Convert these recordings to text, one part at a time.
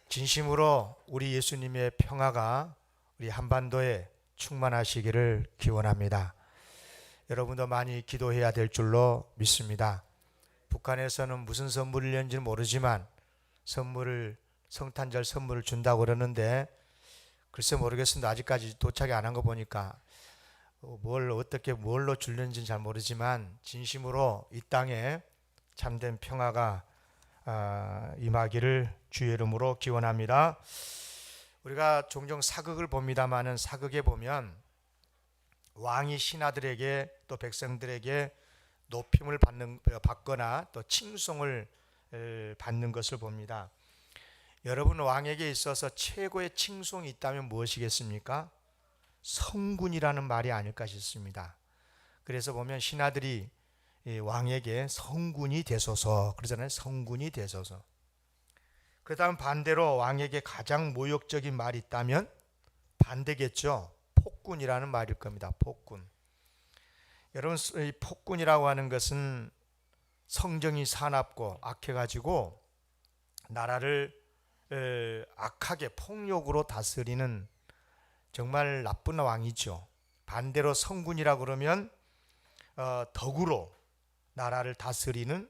진심으로 우리 예수님의 평화가 우리 한반도에 충만하시기를 기원합니다. 여러분도 많이 기도해야 될 줄로 믿습니다. 북한에서는 무슨 선물을 낸지 모르지만 성탄절 선물을 준다고 그러는데 글쎄 모르겠습니다. 아직까지 도착이 안 한 거 보니까 뭘로 줄는지는 잘 모르지만 진심으로 이 땅에 참된 평화가 임하기를 주의 이름으로 기원합니다. 우리가 종종 사극을 봅니다마는 사극에 보면 왕이 신하들에게 또 백성들에게 높임을 받거나 또 칭송을 받는 것을 봅니다. 여러분, 왕에게 있어서 최고의 칭송이 있다면 무엇이겠습니까? 성군이라는 말이 아닐까 싶습니다. 그래서 보면 신하들이 왕에게 성군이 되소서 그러잖아요. 성군이 되소서. 그 다음 반대로 왕에게 가장 모욕적인 말이 있다면 반대겠죠. 폭군이라는 말일 겁니다. 폭군. 여러분, 이 폭군이라고 하는 것은 성정이 사납고 악해가지고 나라를 악하게 폭력으로 다스리는 정말 나쁜 왕이죠. 반대로 성군이라고 그러면 덕으로 나라를 다스리는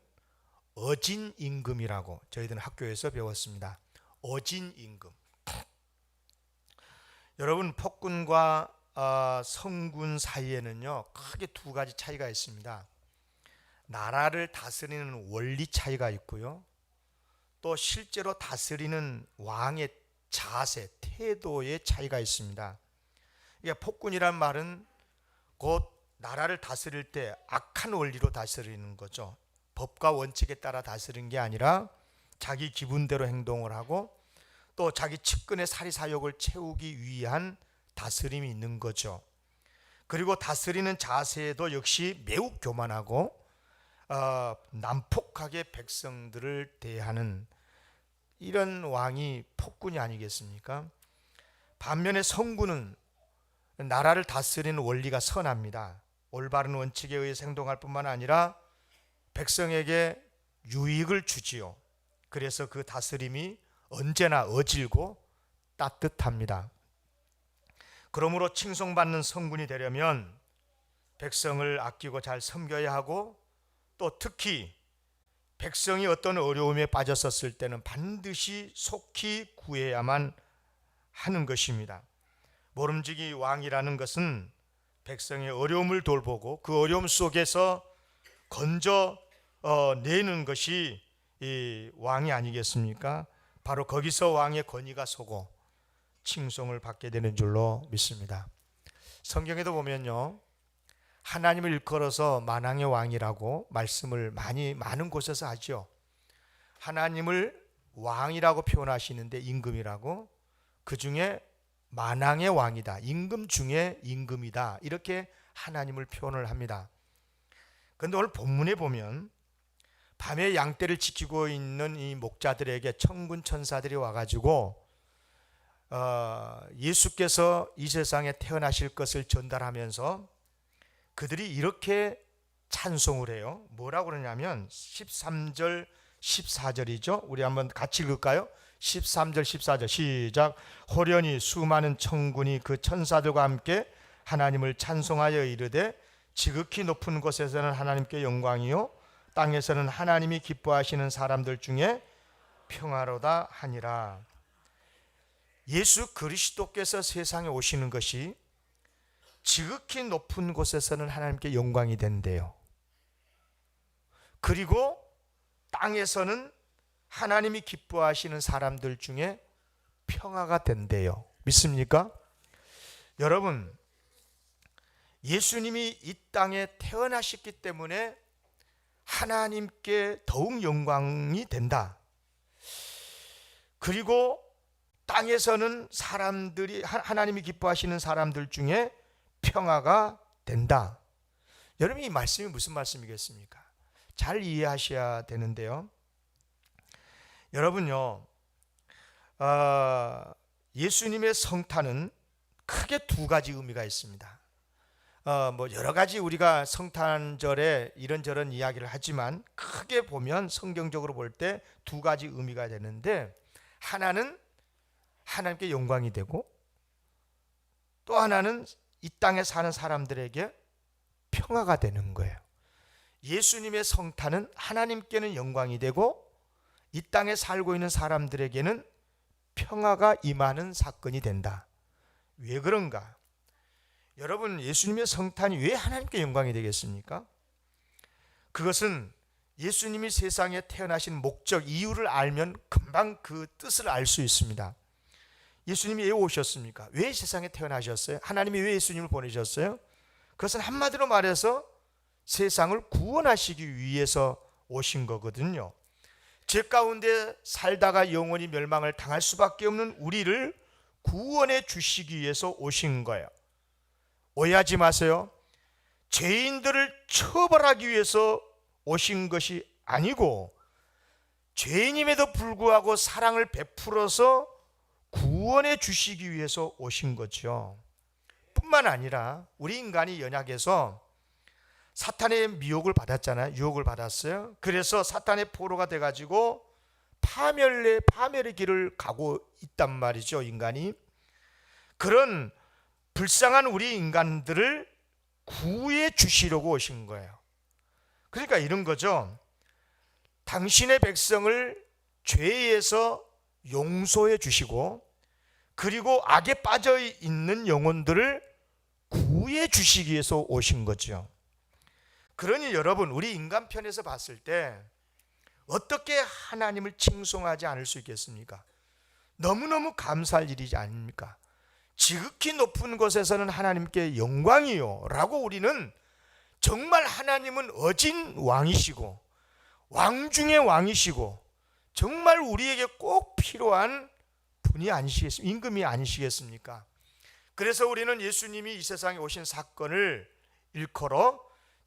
어진 임금이라고 저희들은 학교에서 배웠습니다. 어진 임금. 여러분, 폭군과 성군 사이에는요 크게 두 가지 차이가 있습니다. 나라를 다스리는 원리 차이가 있고요, 또 실제로 다스리는 왕의 자세, 태도의 차이가 있습니다. 그러니까 폭군이란 말은 곧 나라를 다스릴 때 악한 원리로 다스리는 거죠. 법과 원칙에 따라 다스리는 게 아니라 자기 기분대로 행동을 하고 또 자기 측근의 사리사욕을 채우기 위한 다스림이 있는 거죠. 그리고 다스리는 자세도 역시 매우 교만하고 난폭하게 백성들을 대하는 이런 왕이 폭군이 아니겠습니까? 반면에 성군은 나라를 다스리는 원리가 선합니다. 올바른 원칙에 의해 행동할 뿐만 아니라 백성에게 유익을 주지요. 그래서 그 다스림이 언제나 어질고 따뜻합니다. 그러므로 칭송받는 성군이 되려면 백성을 아끼고 잘 섬겨야 하고, 또 특히 백성이 어떤 어려움에 빠졌었을 때는 반드시 속히 구해야만 하는 것입니다. 모름지기 왕이라는 것은 백성의 어려움을 돌보고 그 어려움 속에서 건져 내는 것이 이 왕이 아니겠습니까? 바로 거기서 왕의 권위가 서고 칭송을 받게 되는 줄로 믿습니다. 성경에도 보면요, 하나님을 일컬어서 만왕의 왕이라고 말씀을 많은 곳에서 하죠. 하나님을 왕이라고 표현하시는데 임금이라고, 그 중에 만왕의 왕이다, 임금 중에 임금이다, 이렇게 하나님을 표현을 합니다. 그런데 오늘 본문에 보면 밤에 양떼를 지키고 있는 이 목자들에게 천군 천사들이 와가지고 예수께서 이 세상에 태어나실 것을 전달하면서 그들이 이렇게 찬송을 해요. 뭐라고 그러냐면 13절 14절이죠. 우리 한번 같이 읽을까요? 13절 14절 시작. 호련히 수많은 천군이 그 천사들과 함께 하나님을 찬송하여 이르되 지극히 높은 곳에서는 하나님께 영광이요 땅에서는 하나님이 기뻐하시는 사람들 중에 평화로다 하니라. 예수 그리스도께서 세상에 오시는 것이 지극히 높은 곳에서는 하나님께 영광이 된대요. 그리고 땅에서는 하나님이 기뻐하시는 사람들 중에 평화가 된대요. 믿습니까? 여러분, 예수님이 이 땅에 태어나셨기 때문에 하나님께 더욱 영광이 된다. 그리고 땅에서는 사람들이 하나님이 기뻐하시는 사람들 중에 평화가 된다. 여러분, 이 말씀이 무슨 말씀이겠습니까? 잘 이해하셔야 되는데요. 여러분요, 예수님의 성탄은 크게 두 가지 의미가 있습니다. 여러 가지 우리가 성탄절에 이런저런 이야기를 하지만 크게 보면 성경적으로 볼 때 두 가지 의미가 되는데, 하나는 하나님께 영광이 되고, 또 하나는 이 땅에 사는 사람들에게 평화가 되는 거예요. 예수님의 성탄은 하나님께는 영광이 되고 이 땅에 살고 있는 사람들에게는 평화가 임하는 사건이 된다. 왜 그런가? 여러분, 예수님의 성탄이 왜 하나님께 영광이 되겠습니까? 그것은 예수님이 세상에 태어나신 목적, 이유를 알면 금방 그 뜻을 알 수 있습니다. 예수님이 왜 오셨습니까? 왜 세상에 태어나셨어요? 하나님이 왜 예수님을 보내셨어요? 그것은 한마디로 말해서 세상을 구원하시기 위해서 오신 거거든요. 죄 가운데 살다가 영원히 멸망을 당할 수밖에 없는 우리를 구원해 주시기 위해서 오신 거예요. 오해하지 마세요. 죄인들을 처벌하기 위해서 오신 것이 아니고 죄인임에도 불구하고 사랑을 베풀어서 구원해 주시기 위해서 오신 거죠. 뿐만 아니라 우리 인간이 연약해서 사탄의 미혹을 받았잖아요. 유혹을 받았어요. 그래서 사탄의 포로가 돼가지고 파멸의 길을 가고 있단 말이죠. 인간이. 그런 불쌍한 우리 인간들을 구해 주시려고 오신 거예요. 그러니까 이런 거죠. 당신의 백성을 죄에서 용서해 주시고, 그리고 악에 빠져 있는 영혼들을 구해 주시기 위해서 오신 거죠. 그러니 여러분, 우리 인간 편에서 봤을 때 어떻게 하나님을 칭송하지 않을 수 있겠습니까? 너무너무 감사할 일이지 아닙니까? 지극히 높은 곳에서는 하나님께 영광이요 라고 우리는 정말 하나님은 어진 왕이시고 왕 중의 왕이시고 정말 우리에게 꼭 필요한 분이 아니시겠습니까? 임금이 아니시겠습니까? 그래서 우리는 예수님이 이 세상에 오신 사건을 일컬어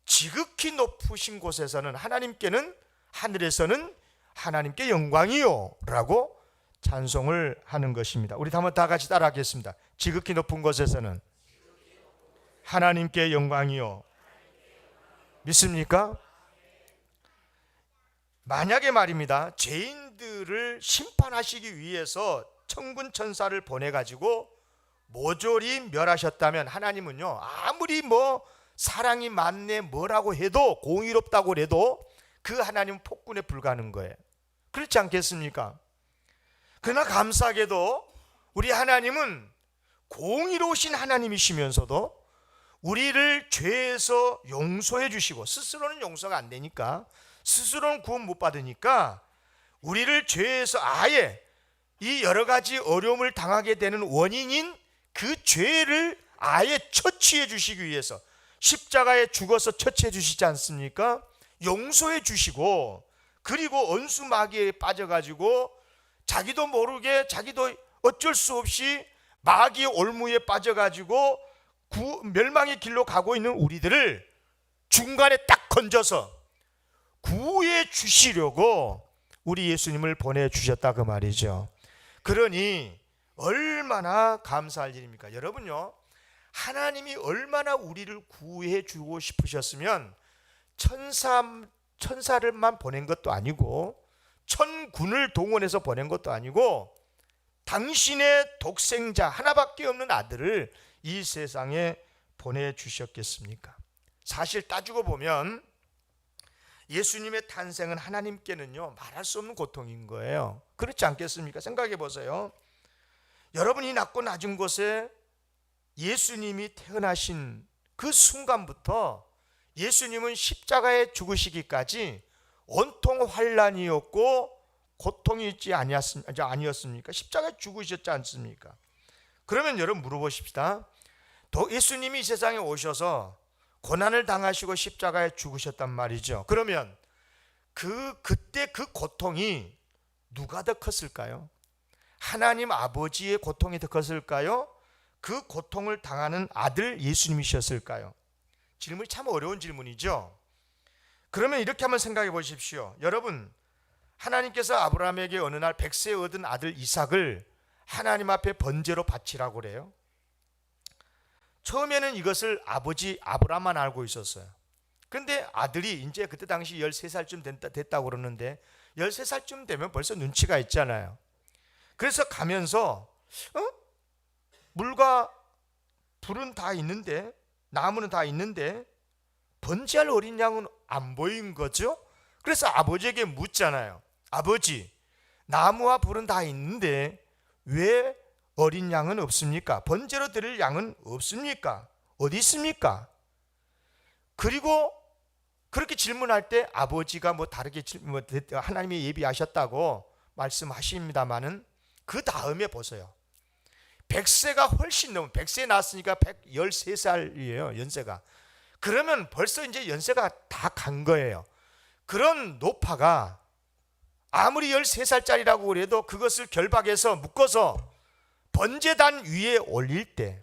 지극히 높으신 곳에서는 하나님께는, 하늘에서는 하나님께 영광이요 라고 찬송을 하는 것입니다. 우리 한번 다 같이 따라하겠습니다. 지극히 높은 곳에서는 하나님께 영광이요. 믿습니까? 만약에 말입니다, 죄인들을 심판하시기 위해서 천군 천사를 보내가지고 모조리 멸하셨다면 하나님은요, 아무리 사랑이 많네 뭐라고 해도, 공의롭다고 해도 그 하나님은 폭군에 불과한 거예요. 그렇지 않겠습니까? 그러나 감사하게도 우리 하나님은 공의로우신 하나님이시면서도 우리를 죄에서 용서해 주시고, 스스로는 용서가 안 되니까, 스스로는 구원 못 받으니까 우리를 죄에서 아예 이 여러 가지 어려움을 당하게 되는 원인인 그 죄를 아예 처치해 주시기 위해서 십자가에 죽어서 처치해 주시지 않습니까? 용서해 주시고, 그리고 언수 마귀에 빠져가지고 자기도 모르게, 자기도 어쩔 수 없이 마귀의 올무에 빠져가지고 멸망의 길로 가고 있는 우리들을 중간에 딱 건져서 구해 주시려고 우리 예수님을 보내주셨다 그 말이죠. 그러니 얼마나 감사할 일입니까? 여러분요, 하나님이 얼마나 우리를 구해 주고 싶으셨으면 천사를만 보낸 것도 아니고 천군을 동원해서 보낸 것도 아니고 당신의 독생자 하나밖에 없는 아들을 이 세상에 보내주셨겠습니까? 사실 따지고 보면 예수님의 탄생은 하나님께는요 말할 수 없는 고통인 거예요. 그렇지 않겠습니까? 생각해 보세요. 여러분이 낮고 낮은 곳에 예수님이 태어나신 그 순간부터 예수님은 십자가에 죽으시기까지 온통 환난이었고 고통이 있지 아니었습니까? 십자가에 죽으셨지 않습니까? 그러면 여러분 물어보십시다. 예수님이 이 세상에 오셔서 고난을 당하시고 십자가에 죽으셨단 말이죠. 그러면 그때 그 고통이 누가 더 컸을까요? 하나님 아버지의 고통이 더 컸을까요? 그 고통을 당하는 아들 예수님이셨을까요? 질문이 참 어려운 질문이죠. 그러면 이렇게 한번 생각해 보십시오. 여러분, 하나님께서 아브라함에게 어느 날 100세 얻은 아들 이삭을 하나님 앞에 번제로 바치라고 그래요. 처음에는 이것을 아버지 아브라함만 알고 있었어요. 근데 아들이 이제 그때 당시 13살쯤 됐다고 그러는데 13살쯤 되면 벌써 눈치가 있잖아요. 그래서 가면서 물과 불은 다 있는데, 나무는 다 있는데 번제할 어린 양은 안 보인 거죠. 그래서 아버지에게 묻잖아요. 아버지, 나무와 불은 다 있는데 왜 어린 양은 없습니까? 번제로 드릴 양은 없습니까? 어디 있습니까? 그리고 그렇게 질문할 때 아버지가 다르게 하나님이 예비하셨다고 말씀하십니다만은 그 다음에 보세요. 100세가 훨씬 넘은, 100세에 낳았으니까 113살이에요, 연세가. 그러면 벌써 이제 연세가 다 간 거예요. 그런 노파가 아무리 13살짜리라고 그래도 그것을 결박해서 묶어서 번제단 위에 올릴 때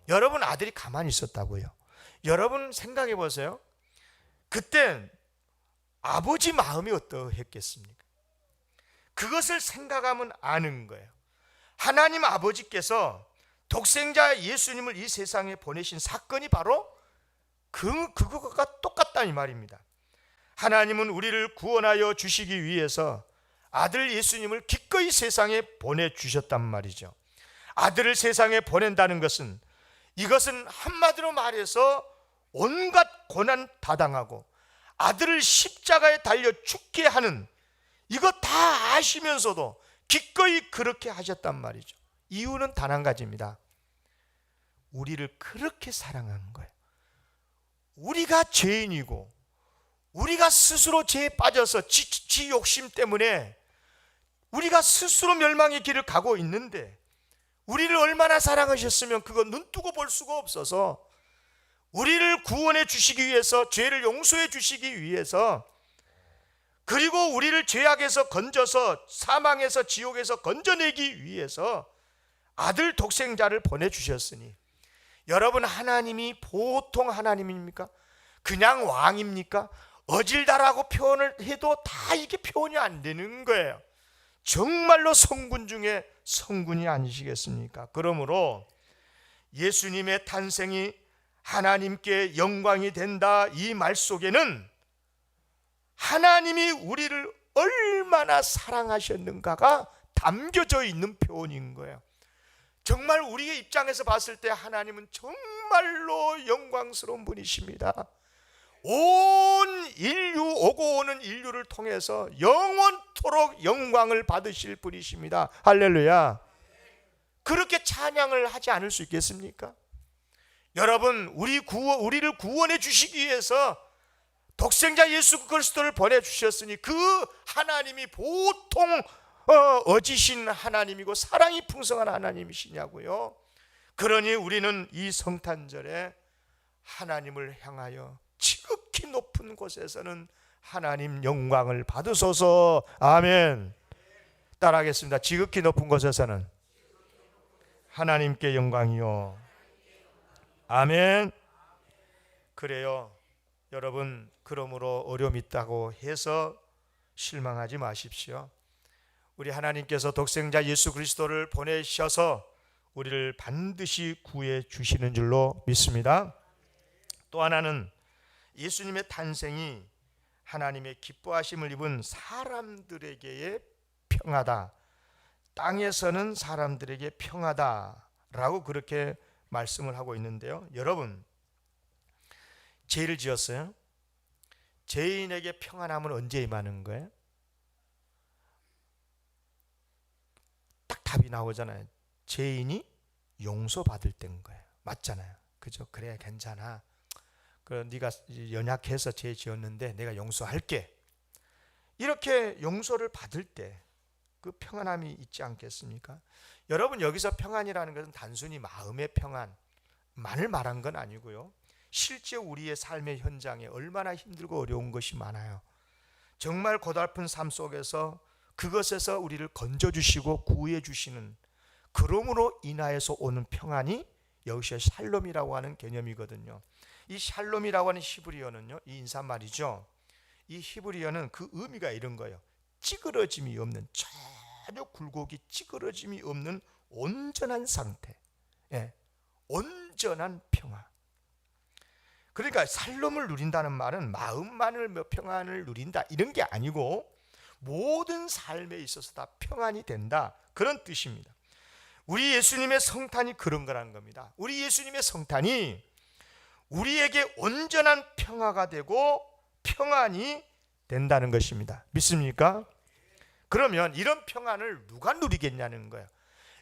여러분 아들이 가만히 있었다고요. 여러분 생각해 보세요. 그때 아버지 마음이 어떠했겠습니까? 그것을 생각하면 아는 거예요. 하나님 아버지께서 독생자 예수님을 이 세상에 보내신 사건이 바로 그것과 똑같다 이 말입니다. 하나님은 우리를 구원하여 주시기 위해서 아들 예수님을 기꺼이 세상에 보내주셨단 말이죠. 아들을 세상에 보낸다는 것은, 이것은 한마디로 말해서 온갖 고난 다 당하고 아들을 십자가에 달려 죽게 하는, 이거 다 아시면서도 기꺼이 그렇게 하셨단 말이죠. 이유는 단 한 가지입니다. 우리를 그렇게 사랑하는 거예요. 우리가 죄인이고 우리가 스스로 죄에 빠져서 지 욕심 때문에 우리가 스스로 멸망의 길을 가고 있는데, 우리를 얼마나 사랑하셨으면 그거 눈뜨고 볼 수가 없어서 우리를 구원해 주시기 위해서, 죄를 용서해 주시기 위해서, 그리고 우리를 죄악에서 건져서, 사망에서 지옥에서 건져내기 위해서 아들 독생자를 보내주셨으니, 여러분, 하나님이 보통 하나님입니까? 그냥 왕입니까? 어질다라고 표현을 해도 다 이게 표현이 안 되는 거예요. 정말로 성군 중에 성군이 아니시겠습니까? 그러므로 예수님의 탄생이 하나님께 영광이 된다, 이 말 속에는 하나님이 우리를 얼마나 사랑하셨는가가 담겨져 있는 표현인 거예요. 정말 우리의 입장에서 봤을 때 하나님은 정말로 영광스러운 분이십니다. 온 인류, 오고 오는 인류를 통해서 영원토록 영광을 받으실 분이십니다. 할렐루야. 그렇게 찬양을 하지 않을 수 있겠습니까? 여러분, 우리를 구원해 주시기 위해서 독생자 예수 그리스도를 보내주셨으니 그 하나님이 보통 어지신 하나님이고 사랑이 풍성한 하나님이시냐고요. 그러니 우리는 이 성탄절에 하나님을 향하여 지극히 높은 곳에서는 하나님 영광을 받으소서. 아멘. 따라하겠습니다. 지극히 높은 곳에서는 하나님께 영광이요. 아멘. 그래요. 여러분, 그러므로 어려움이 있다고 해서 실망하지 마십시오. 우리 하나님께서 독생자 예수 그리스도를 보내셔서 우리를 반드시 구해 주시는 줄로 믿습니다. 또 하나는 예수님의 탄생이 하나님의 기뻐하심을 입은 사람들에게의 평화다, 땅에서는 사람들에게 평화다라고 그렇게 말씀을 하고 있는데요. 여러분, 죄를 지었어요. 죄인에게 평안함은 언제 임하는 거예요? 딱 답이 나오잖아요. 죄인이 용서받을 때인 거예요. 맞잖아요. 그죠? 그래, 괜찮아. 네가 연약해서 죄 지었는데 내가 용서할게. 이렇게 용서를 받을 때 그 평안함이 있지 않겠습니까? 여러분, 여기서 평안이라는 것은 단순히 마음의 평안만을 말한 건 아니고요. 실제 우리의 삶의 현장에 얼마나 힘들고 어려운 것이 많아요. 정말 고달픈 삶 속에서 그것에서 우리를 건져주시고 구해주시는, 그러므로 인하여서 오는 평안이 여기서 샬롬이라고 하는 개념이거든요. 이 샬롬이라고 하는 히브리어는요, 이 인사말이죠. 이 히브리어는 그 의미가 이런 거예요. 찌그러짐이 없는, 전혀 굴곡이 찌그러짐이 없는 온전한 상태, 온전한 평화. 그러니까 샬롬을 누린다는 말은 마음만을 평안을 누린다 이런 게 아니고 모든 삶에 있어서 다 평안이 된다, 그런 뜻입니다. 우리 예수님의 성탄이 그런 거라는 겁니다. 우리 예수님의 성탄이 우리에게 온전한 평화가 되고 평안이 된다는 것입니다. 믿습니까? 그러면 이런 평안을 누가 누리겠냐는 거예요.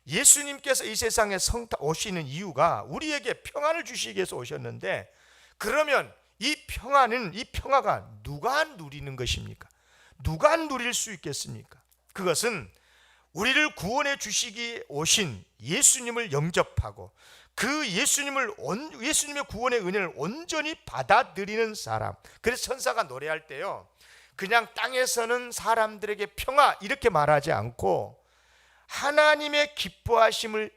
예수님께서 이 세상에 오시는 이유가 우리에게 평안을 주시기 위해서 오셨는데, 그러면 이 평화가 누가 누리는 것입니까? 누가 누릴 수 있겠습니까? 그것은 우리를 구원해 주시기 오신 예수님을 영접하고 그 예수님의 구원의 은혜를 온전히 받아들이는 사람. 그래서 천사가 노래할 때요, 그냥 땅에서는 사람들에게 평화 이렇게 말하지 않고 하나님의 기뻐하심을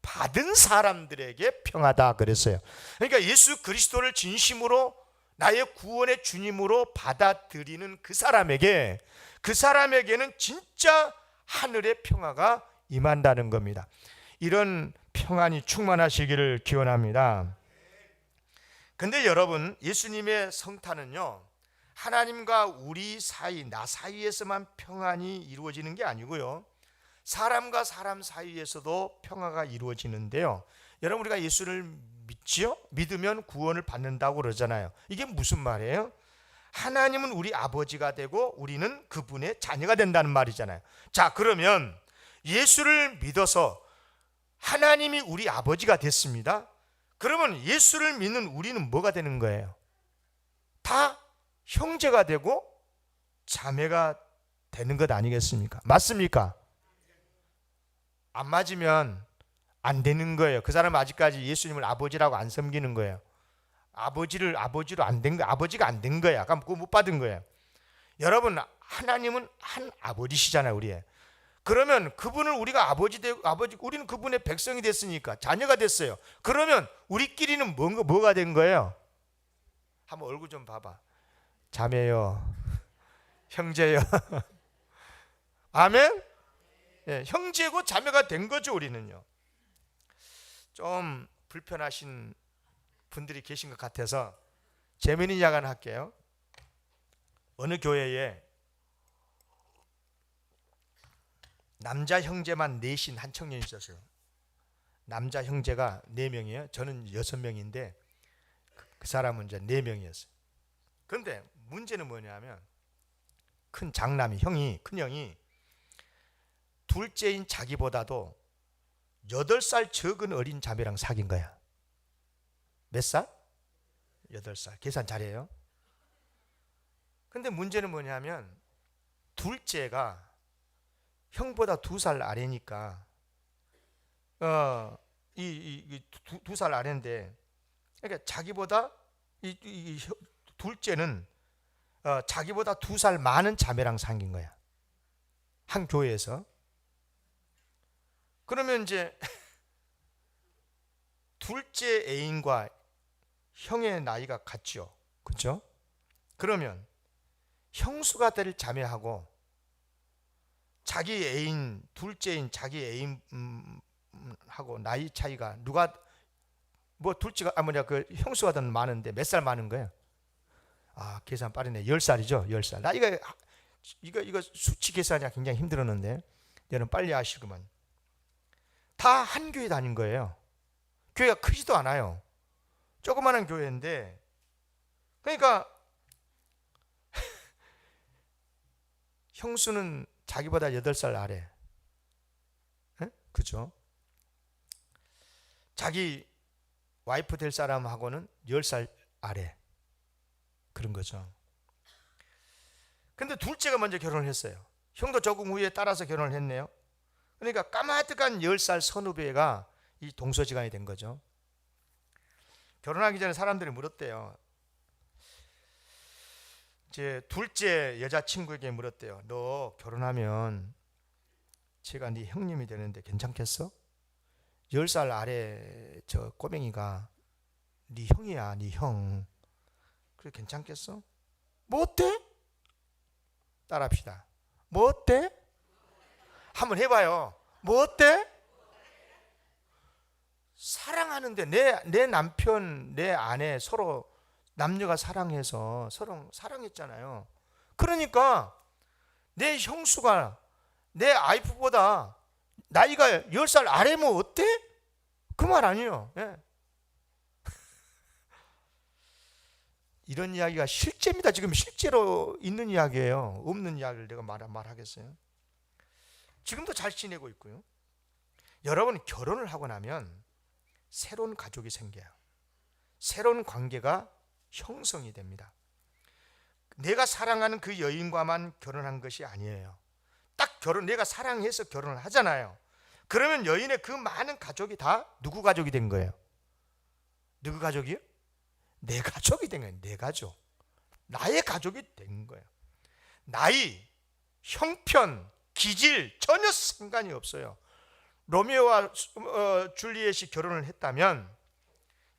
받은 사람들에게 평화다 그랬어요. 그러니까 예수 그리스도를 진심으로 나의 구원의 주님으로 받아들이는 그 사람에게는 진짜 하늘의 평화가 임한다는 겁니다. 이런 평안이 충만하시기를 기원합니다. 근데 여러분, 예수님의 성탄은요, 하나님과 우리 사이, 나 사이에서만 평안이 이루어지는 게 아니고요, 사람과 사람 사이에서도 평화가 이루어지는데요. 여러분, 우리가 예수를 믿지요? 믿으면 구원을 받는다고 그러잖아요. 이게 무슨 말이에요? 하나님은 우리 아버지가 되고 우리는 그분의 자녀가 된다는 말이잖아요. 자, 그러면 예수를 믿어서 하나님이 우리 아버지가 됐습니다. 그러면 예수를 믿는 우리는 뭐가 되는 거예요? 다 형제가 되고 자매가 되는 것 아니겠습니까? 맞습니까? 안 맞으면 안 되는 거예요. 그 사람은 아직까지 예수님을 아버지라고 안 섬기는 거예요. 아버지로 안 된 거, 아버지가 안 된 거야. 그럼 그거 못 받은 거예요. 여러분, 하나님은 한 아버지시잖아요, 우리. 그러면 그분을 우리가 우리는 그분의 백성이 됐으니까, 자녀가 됐어요. 그러면 우리끼리는 뭐가 된 거예요? 한번 얼굴 좀 봐봐. 자매요, 형제요. 아멘? 예, 형제고 자매가 된 거죠, 우리는요. 좀 불편하신 분들이 계신 것 같아서 재미있는 이야기 하나 할게요. 어느 교회에 남자 형제만 넷인 한 청년이 있었어요. 남자 형제가 4명이에요. 저는 6명인데 그 사람은 이제 4명이었어요. 그런데 문제는 뭐냐면, 큰 장남이, 큰 형이 둘째인 자기보다도 8살 적은 어린 자매랑 사귄 거야. 몇 살? 8살. 계산 잘해요. 근데 문제는 뭐냐면, 둘째가 형보다 2살 아래니까, 2살 아래인데, 그러니까 자기보다 둘째는 자기보다 2살 많은 자매랑 사귄 거야. 한 교회에서. 그러면 이제 둘째 애인과 형의 나이가 같죠. 그렇죠? 그러면 형수가 될 자매하고 자기 애인, 둘째인 자기 애인하고 나이 차이가 둘째가 그 형수가 더 많은데 몇 살 많은 거예요? 계산 빠르네. 10살이죠. 10살. 나이가 이거 수치 계산이 굉장히 힘들었는데 여러분 빨리 아시구만. 다 한 교회 다닌 거예요. 교회가 크지도 않아요. 조그마한 교회인데, 그러니까 형수는 자기보다 8살 아래. 그죠? 자기 와이프 될 사람하고는 10살 아래. 그런 거죠. 근데 둘째가 먼저 결혼을 했어요. 형도 조금 후에 따라서 결혼을 했네요. 그러니까 까마득한 10살 선후배가 이 동서지간이 된 거죠. 결혼하기 전에 사람들이 물었대요. 이제 둘째 여자친구에게 물었대요. 너 결혼하면 제가 네 형님이 되는데 괜찮겠어? 10살 아래 저 꼬맹이가 네 형이야, 네 형. 그래 괜찮겠어? 뭐 어때? 따라합시다. 뭐 어때? 한번 해봐요. 뭐 어때? 사랑하는데 내 남편, 내 아내 서로 남녀가 사랑해서 서로 사랑했잖아요. 그러니까 내 형수가 내 와이프보다 나이가 10살 아래면 어때? 그 말 아니에요. 예. 이런 이야기가 실제입니다. 지금 실제로 있는 이야기예요. 없는 이야기를 내가 말하겠어요. 지금도 잘 지내고 있고요. 여러분, 결혼을 하고 나면 새로운 가족이 생겨요. 새로운 관계가 형성이 됩니다. 내가 사랑하는 그 여인과만 결혼한 것이 아니에요. 딱 내가 사랑해서 결혼을 하잖아요. 그러면 여인의 그 많은 가족이 다 누구 가족이 된 거예요? 누구 가족이요? 내 가족이 된 거예요. 내 가족. 나의 가족이 된 거예요. 나이, 형편, 기질 전혀 상관이 없어요. 로미오와 줄리엣이 결혼을 했다면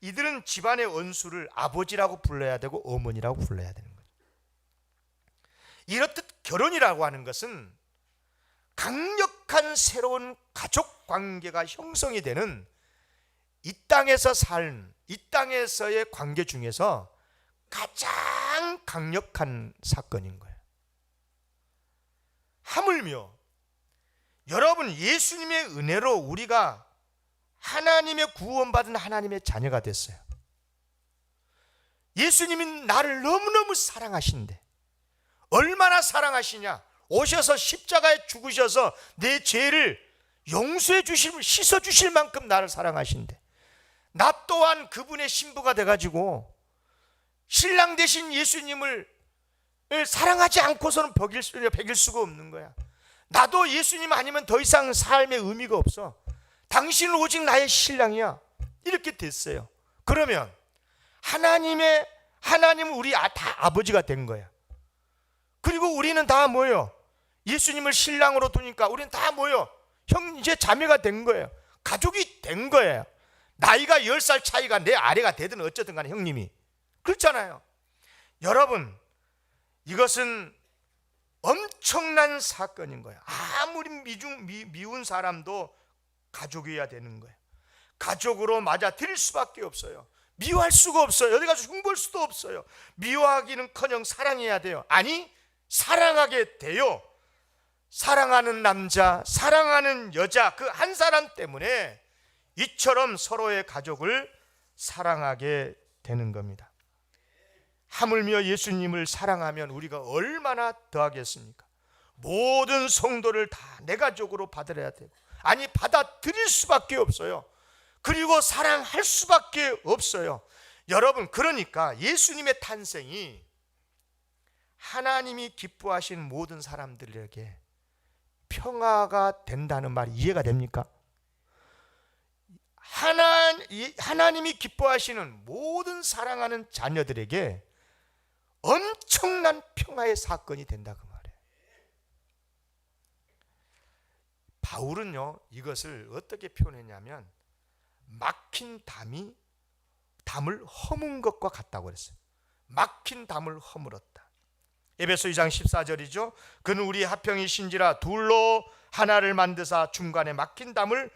이들은 집안의 원수를 아버지라고 불러야 되고 어머니라고 불러야 되는 거예요. 이렇듯 결혼이라고 하는 것은 강력한 새로운 가족 관계가 형성이 되는 이 땅에서 이 땅에서의 관계 중에서 가장 강력한 사건인 거예요. 하물며 여러분, 예수님의 은혜로 우리가 하나님의 구원받은 하나님의 자녀가 됐어요. 예수님이 나를 너무너무 사랑하신데, 얼마나 사랑하시냐? 오셔서 십자가에 죽으셔서 내 죄를 용서해 주실, 씻어 주실 만큼 나를 사랑하신데, 나 또한 그분의 신부가 돼가지고 신랑 되신 예수님을 사랑하지 않고서는 배길 수가 없는 거야. 나도 예수님 아니면 더 이상 삶의 의미가 없어. 당신은 오직 나의 신랑이야. 이렇게 됐어요. 그러면 하나님은 우리 다 아버지가 된 거야. 그리고 우리는 다 뭐예요? 예수님을 신랑으로 두니까 우리는 다 뭐예요? 형제 자매가 된 거예요. 가족이 된 거예요. 나이가 10살 차이가 내 아래가 되든 어쨌든 간에 형님이 그렇잖아요. 여러분, 이것은 엄청난 사건인 거예요. 아무리 미운 사람도 가족이어야 되는 거예요. 가족으로 맞아들일 수밖에 없어요. 미워할 수가 없어요. 어디 가서 흉볼 수도 없어요. 미워하기는커녕 사랑해야 돼요. 아니, 사랑하게 돼요. 사랑하는 남자, 사랑하는 여자, 그 한 사람 때문에 이처럼 서로의 가족을 사랑하게 되는 겁니다. 하물며 예수님을 사랑하면 우리가 얼마나 더하겠습니까? 모든 성도를 다 내 가족으로 받아들여야 되고, 아니 받아들일 수밖에 없어요. 그리고 사랑할 수밖에 없어요. 여러분, 그러니까 예수님의 탄생이 하나님이 기뻐하신 모든 사람들에게 평화가 된다는 말이 이해가 됩니까? 하나님이 기뻐하시는 모든 사랑하는 자녀들에게 엄청난 평화의 사건이 된다 그 말이에요. 바울은요, 이것을 어떻게 표현했냐면 막힌 담을 허문 것과 같다고 그랬어요. 막힌 담을 허물었다. 에베소 2장 14절이죠. 그는 우리 화평이신지라 둘로 하나를 만드사 중간에 막힌 담을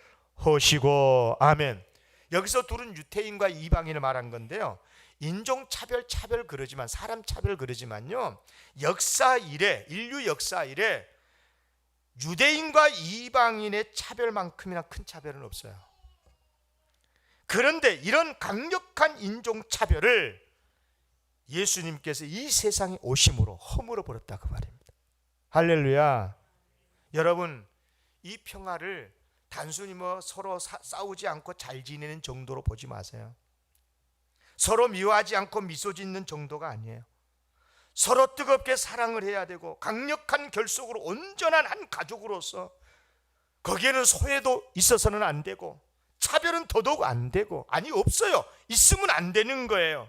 허시고. 아멘. 여기서 둘은 유태인과 이방인을 말한 건데요, 인종차별 그러지만, 사람 차별 그러지만요, 인류 역사 이래 유대인과 이방인의 차별만큼이나 큰 차별은 없어요. 그런데 이런 강력한 인종차별을 예수님께서 이 세상에 오심으로 허물어 버렸다 그 말입니다. 할렐루야. 여러분, 이 평화를 단순히 서로 싸우지 않고 잘 지내는 정도로 보지 마세요. 서로 미워하지 않고 미소 짓는 정도가 아니에요. 서로 뜨겁게 사랑을 해야 되고, 강력한 결속으로 온전한 한 가족으로서 거기에는 소외도 있어서는 안 되고, 차별은 더더욱 안 되고, 아니 없어요. 있으면 안 되는 거예요.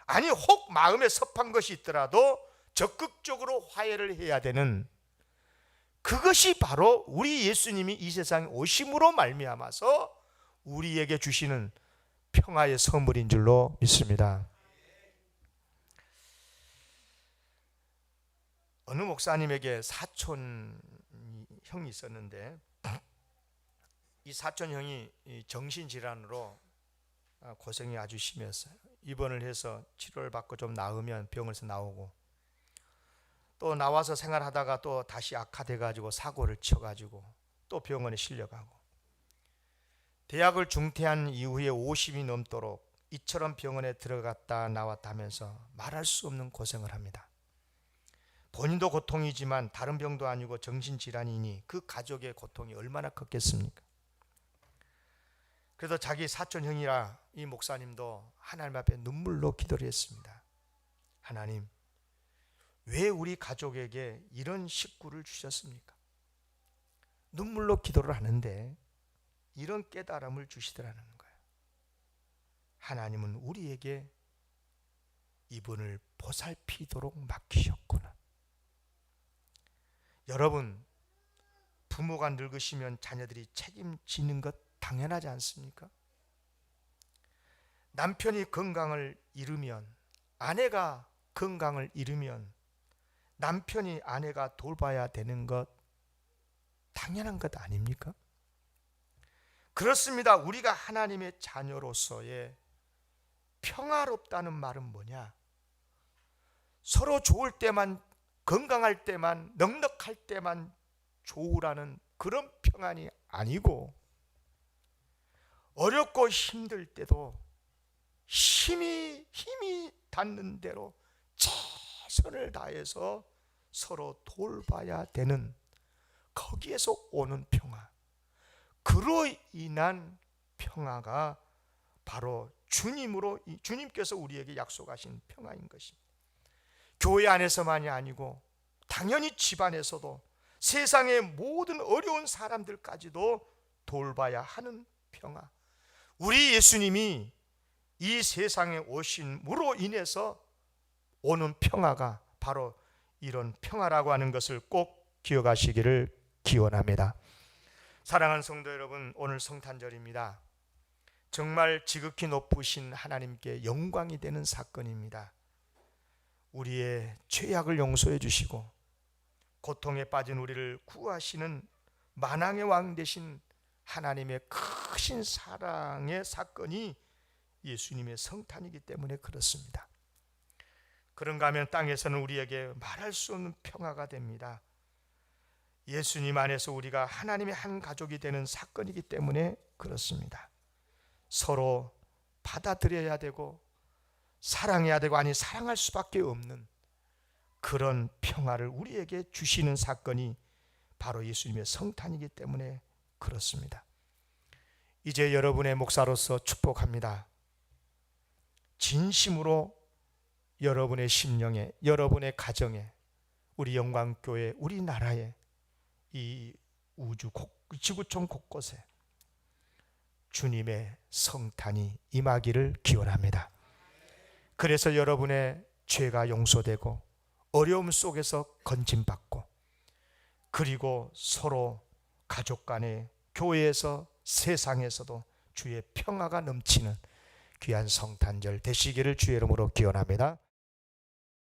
아니 혹 마음에 섭한 것이 있더라도 적극적으로 화해를 해야 되는, 그것이 바로 우리 예수님이 이 세상에 오심으로 말미암아서 우리에게 주시는 평화의 선물인 줄로 믿습니다. 어느 목사님에게 사촌 형이 있었는데, 이 사촌 형이 정신질환으로 고생이 아주 심했어요. 입원을 해서 치료를 받고 좀 나으면 병원에서 나오고, 또 나와서 생활하다가 또 다시 악화돼가지고 사고를 쳐가지고 또 병원에 실려가고, 대학을 중퇴한 이후에 50이 넘도록 이처럼 병원에 들어갔다 나왔다 하면서 말할 수 없는 고생을 합니다. 본인도 고통이지만 다른 병도 아니고 정신질환이니 그 가족의 고통이 얼마나 컸겠습니까? 그래서 자기 사촌 형이라 이 목사님도 하나님 앞에 눈물로 기도를 했습니다. 하나님, 왜 우리 가족에게 이런 식구를 주셨습니까? 눈물로 기도를 하는데 이런 깨달음을 주시더라는 거예요. 하나님은 우리에게 이분을 보살피도록 맡기셨구나. 여러분, 부모가 늙으시면 자녀들이 책임지는 것 당연하지 않습니까? 남편이 건강을 잃으면, 아내가 건강을 잃으면 남편이 아내가 돌봐야 되는 것 당연한 것 아닙니까? 그렇습니다. 우리가 하나님의 자녀로서의 평화롭다는 말은 뭐냐? 서로 좋을 때만, 건강할 때만, 넉넉할 때만 좋으라는 그런 평안이 아니고, 어렵고 힘들 때도 힘이 닿는 대로 최선을 다해서 서로 돌봐야 되는, 거기에서 오는 평화, 그로 인한 평화가 바로 주님께서 우리에게 약속하신 평화인 것입니다. 교회 안에서만이 아니고 당연히 집안에서도 세상의 모든 어려운 사람들까지도 돌봐야 하는 평화, 우리 예수님이 이 세상에 오심으로 인해서 오는 평화가 바로 이런 평화라고 하는 것을 꼭 기억하시기를 기원합니다. 사랑하는 성도 여러분, 오늘 성탄절입니다. 정말 지극히 높으신 하나님께 영광이 되는 사건입니다. 우리의 죄악을 용서해 주시고 고통에 빠진 우리를 구하시는 만왕의 왕 되신 하나님의 크신 사랑의 사건이 예수님의 성탄이기 때문에 그렇습니다. 그런가 하면 땅에서는 우리에게 말할 수 없는 평화가 됩니다. 예수님 안에서 우리가 하나님의 한 가족이 되는 사건이기 때문에 그렇습니다. 서로 받아들여야 되고 사랑해야 되고, 아니 사랑할 수밖에 없는 그런 평화를 우리에게 주시는 사건이 바로 예수님의 성탄이기 때문에 그렇습니다. 이제 여러분의 목사로서 축복합니다. 진심으로 여러분의 심령에, 여러분의 가정에, 우리 영광교회, 우리나라에, 이 우주 지구촌 곳곳에 주님의 성탄이 임하기를 기원합니다. 그래서 여러분의 죄가 용서되고 어려움 속에서 건짐받고, 그리고 서로 가족 간에, 교회에서, 세상에서도 주의 평화가 넘치는 귀한 성탄절 되시기를 주의 이름으로 기원합니다.